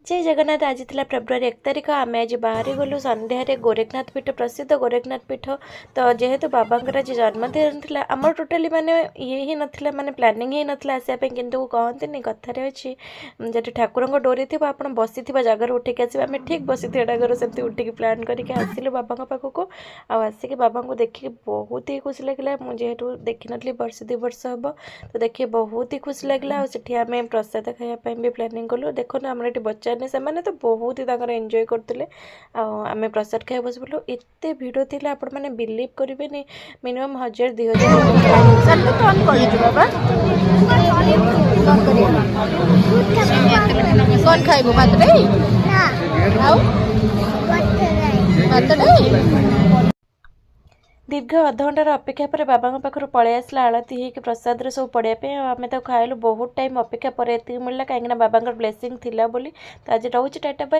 जय जगन्नाथ। आज थी फेब्रुआरी 1 तारिख। आम आज बाहरी गलु सन्धार गोरखनाथ पीठ प्रसिद्ध गोरखनाथ पीठ। तो जेहेतु बाबांकर आज जन्मदिन था आम टोटाली माने ये ही नाला माने प्लानिंग ही नाला आसापी कितु कहते कथार अच्छी जब ठाकुर डोरी थी आप बसी जगार उठिक आस ठीक बसी जगार से उठिक प्लां करके आसिलु बाबा पाखक आसिक बाबा को देखिए बहुत ही खुशी लगे। मुझे देखी नी वर्ष 2 वर्ष हम तो देखिए बहुत ही खुशी लगे। आम प्रसाद खायापी भी प्लानिंग कलु। देखो आम ये बच्चा से तो बहुत ही एंजॉय करते आम प्रसाद खाया बस बोलू एत भिड़ थी आपण मैंने बिलीव करेंगे मिनिमम 1000-2000 कौन खाइबो दीर्घ अध घंटार अपेक्षा पर बाबा पाखर पलि आसला आलती होगी प्रसाद सब पड़ापी आम तो खाइलु बहुत टाइम अपेक्षा पर ये मिलला कहीं बाबा ब्लेसिंग थिला बोली। तो आज रोचे टाटा बाय।